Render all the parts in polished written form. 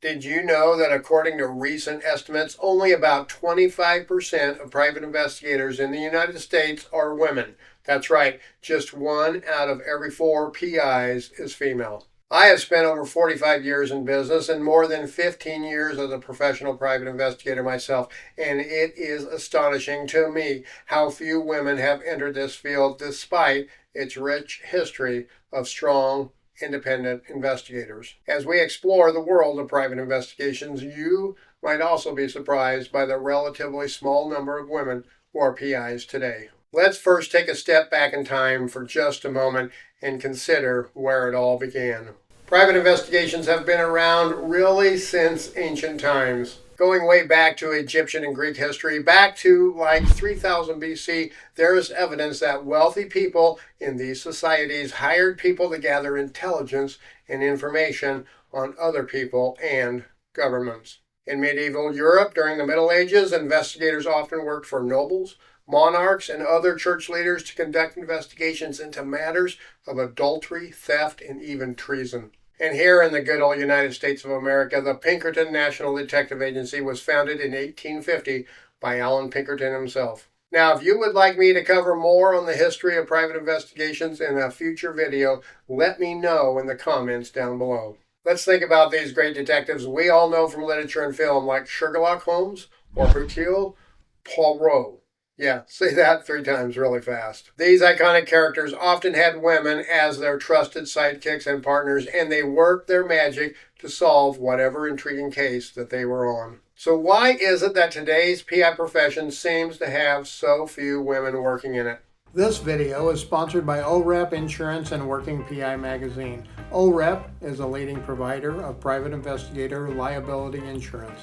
Did you know that according to recent estimates, only about 25% of private investigators in the United States are women? That's right, just one out of every four PIs is female. I have spent over 45 years in business and more than 15 years as a professional private investigator myself, and it is astonishing to me how few women have entered this field despite its rich history of strong independent investigators. As we explore the world of private investigations, you might also be surprised by the relatively small number of women who are PIs today. Let's first take a step back in time for just a moment and consider where it all began. Private investigations have been around really since ancient times. Going way back to Egyptian and Greek history, back to like 3000 BC, there is evidence that wealthy people in these societies hired people to gather intelligence and information on other people and governments. In medieval Europe during the Middle Ages, investigators often worked for nobles, monarchs, and other church leaders to conduct investigations into matters of adultery, theft, and even treason. And here in the good old United States of America, the Pinkerton National Detective Agency was founded in 1850 by Allan Pinkerton himself. Now, if you would like me to cover more on the history of private investigations in a future video, let me know in the comments down below. Let's think about these great detectives we all know from literature and film, like Sherlock Holmes or Hercule Poirot. Yeah, say that 3 times really fast. These iconic characters often had women as their trusted sidekicks and partners, and they worked their magic to solve whatever intriguing case that they were on. So why is it that today's PI profession seems to have so few women working in it? This video is sponsored by OREP Insurance and Working PI Magazine. OREP is a leading provider of private investigator liability insurance.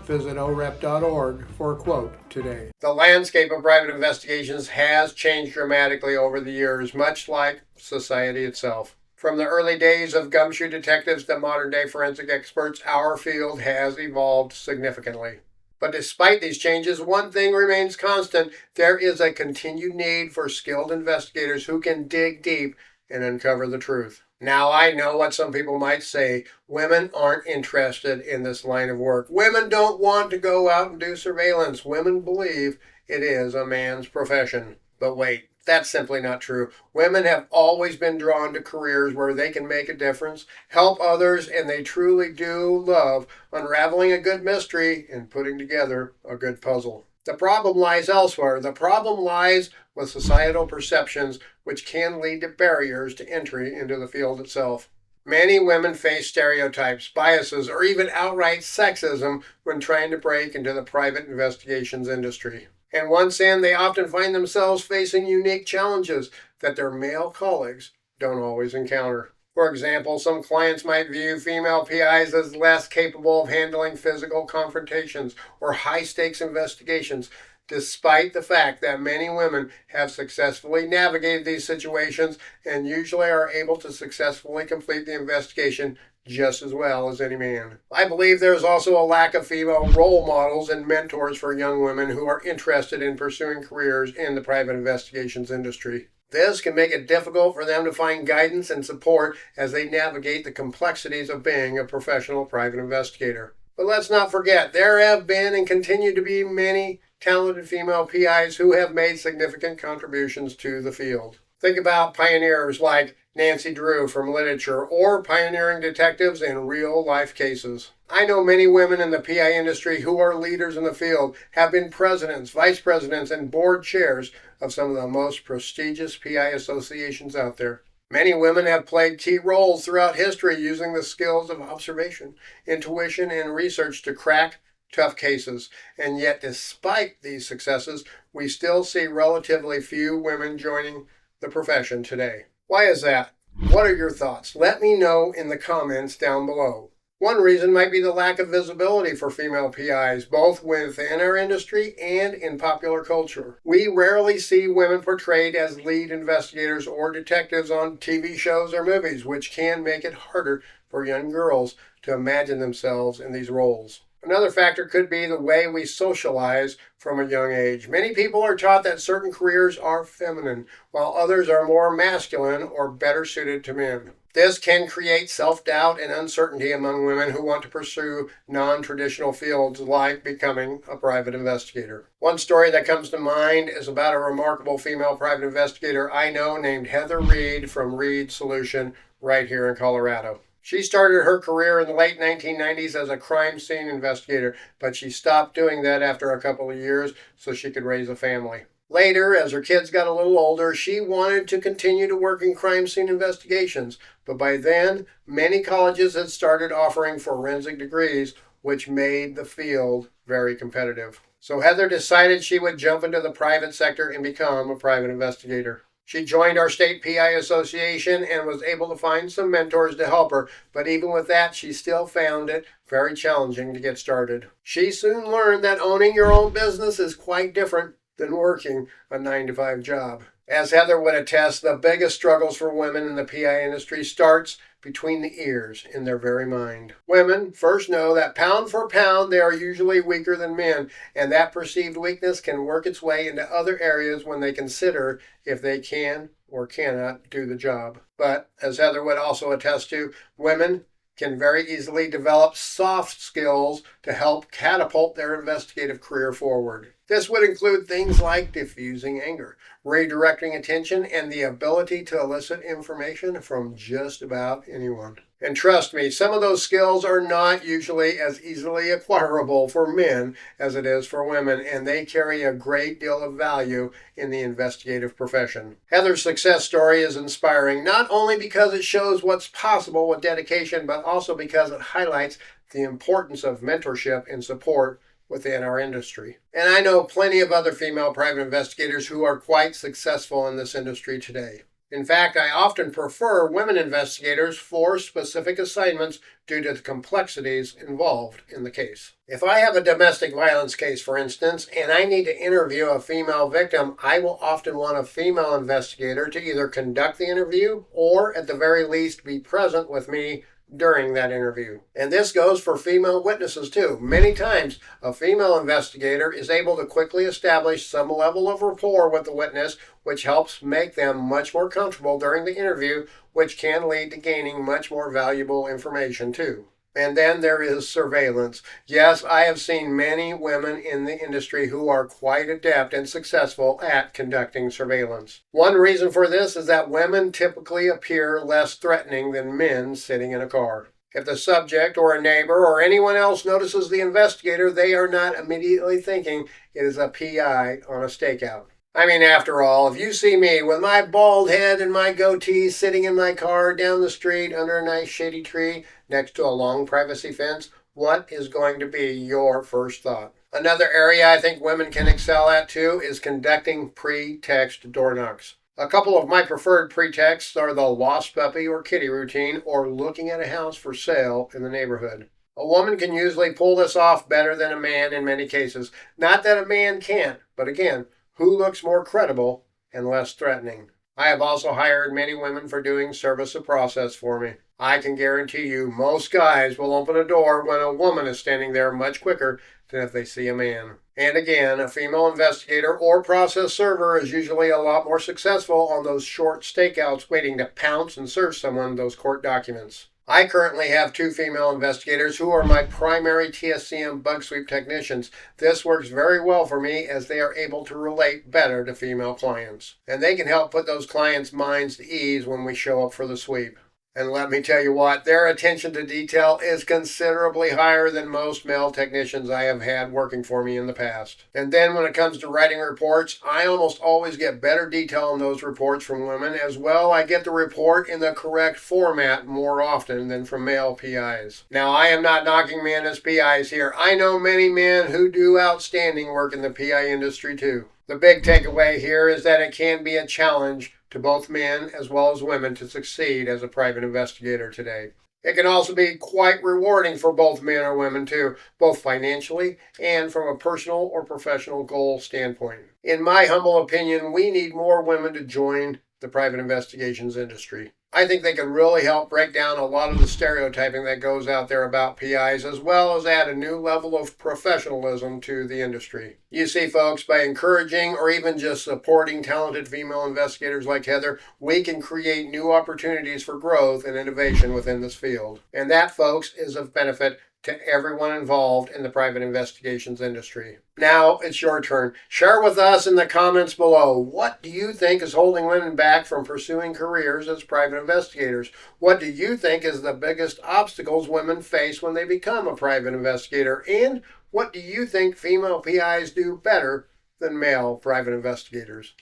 Visit orep.org for a quote today. The landscape of private investigations has changed dramatically over the years, much like society itself. From the early days of gumshoe detectives to modern-day forensic experts, our field has evolved significantly. But despite these changes, one thing remains constant. There is a continued need for skilled investigators who can dig deep and uncover the truth. Now, I know what some people might say. Women aren't interested in this line of work. Women don't want to go out and do surveillance. Women believe it is a man's profession. But wait, that's simply not true. Women have always been drawn to careers where they can make a difference, help others, and they truly do love unraveling a good mystery and putting together a good puzzle. The problem lies elsewhere. The problem lies with societal perceptions, which can lead to barriers to entry into the field itself. Many women face stereotypes, biases, or even outright sexism when trying to break into the private investigations industry. And once in, they often find themselves facing unique challenges that their male colleagues don't always encounter. For example, some clients might view female PIs as less capable of handling physical confrontations or high-stakes investigations, despite the fact that many women have successfully navigated these situations and usually are able to successfully complete the investigation just as well as any man. I believe there's also a lack of female role models and mentors for young women who are interested in pursuing careers in the private investigations industry. This can make it difficult for them to find guidance and support as they navigate the complexities of being a professional private investigator. But let's not forget, there have been and continue to be many talented female PIs who have made significant contributions to the field. Think about pioneers like Nancy Drew from literature or pioneering detectives in real-life cases. I know many women in the PI industry who are leaders in the field, have been presidents, vice presidents, and board chairs of some of the most prestigious PI associations out there. Many women have played key roles throughout history using the skills of observation, intuition, and research to crack tough cases. And yet, despite these successes, we still see relatively few women joining the profession today. Why is that? What are your thoughts? Let me know in the comments down below. One reason might be the lack of visibility for female PIs, both within our industry and in popular culture. We rarely see women portrayed as lead investigators or detectives on TV shows or movies, which can make it harder for young girls to imagine themselves in these roles. Another factor could be the way we socialize from a young age. Many people are taught that certain careers are feminine, while others are more masculine or better suited to men. This can create self-doubt and uncertainty among women who want to pursue non-traditional fields like becoming a private investigator. One story that comes to mind is about a remarkable female private investigator I know named Heather Reed from Reed Solution right here in Colorado. She started her career in the late 1990s as a crime scene investigator, but she stopped doing that after a couple of years so she could raise a family. Later, as her kids got a little older, she wanted to continue to work in crime scene investigations, but by then, many colleges had started offering forensic degrees, which made the field very competitive. So Heather decided she would jump into the private sector and become a private investigator. She joined our state PI association and was able to find some mentors to help her, but even with that, she still found it very challenging to get started. She soon learned that owning your own business is quite different than working a 9-to-5 job. As Heather would attest, the biggest struggles for women in the PI industry starts between the ears in their very mind. Women first know that pound for pound they are usually weaker than men, and that perceived weakness can work its way into other areas when they consider if they can or cannot do the job. But, as Heather would also attest to, women can very easily develop soft skills to help catapult their investigative career forward. This would include things like diffusing anger, redirecting attention, and the ability to elicit information from just about anyone. And trust me, some of those skills are not usually as easily acquirable for men as it is for women, and they carry a great deal of value in the investigative profession. Heather's success story is inspiring, not only because it shows what's possible with dedication, but also because it highlights the importance of mentorship and support within our industry. And I know plenty of other female private investigators who are quite successful in this industry today. In fact, I often prefer women investigators for specific assignments due to the complexities involved in the case. If I have a domestic violence case, for instance, and I need to interview a female victim, I will often want a female investigator to either conduct the interview or, at the very least, be present with me during that interview. And this goes for female witnesses too. Many times, a female investigator is able to quickly establish some level of rapport with the witness, which helps make them much more comfortable during the interview, which can lead to gaining much more valuable information too. And then there is surveillance. Yes, I have seen many women in the industry who are quite adept and successful at conducting surveillance. One reason for this is that women typically appear less threatening than men sitting in a car. If the subject or a neighbor or anyone else notices the investigator, they are not immediately thinking it is a PI on a stakeout. I mean, after all, if you see me with my bald head and my goatee sitting in my car down the street under a nice shady tree next to a long privacy fence, what is going to be your first thought? Another area I think women can excel at too is conducting pre-text door knocks. A couple of my preferred pretexts are the lost puppy or kitty routine or looking at a house for sale in the neighborhood. A woman can usually pull this off better than a man in many cases. Not that a man can't, but again, who looks more credible and less threatening? I have also hired many women for doing service of process for me. I can guarantee you most guys will open a door when a woman is standing there much quicker than if they see a man. And again, a female investigator or process server is usually a lot more successful on those short stakeouts waiting to pounce and serve someone those court documents. I currently have 2 female investigators who are my primary TSCM bug sweep technicians. This works very well for me as they are able to relate better to female clients. And they can help put those clients' minds to ease when we show up for the sweep. And let me tell you what, their attention to detail is considerably higher than most male technicians I have had working for me in the past. And then when it comes to writing reports, I almost always get better detail in those reports from women. As well, I get the report in the correct format more often than from male PIs. Now, I am not knocking men as PIs here. I know many men who do outstanding work in the PI industry too. The big takeaway here is that it can be a challenge to both men as well as women to succeed as a private investigator today. It can also be quite rewarding for both men or women too, both financially and from a personal or professional goal standpoint. In my humble opinion, we need more women to join the private investigations industry. I think they could really help break down a lot of the stereotyping that goes out there about PIs, as well as add a new level of professionalism to the industry. You see, folks, by encouraging or even just supporting talented female investigators like Heather, we can create new opportunities for growth and innovation within this field. And that, folks, is of benefit to everyone involved in the private investigations industry. Now it's your turn. Share with us in the comments below. What do you think is holding women back from pursuing careers as private investigators? What do you think is the biggest obstacles women face when they become a private investigator? And what do you think female PIs do better than male private investigators?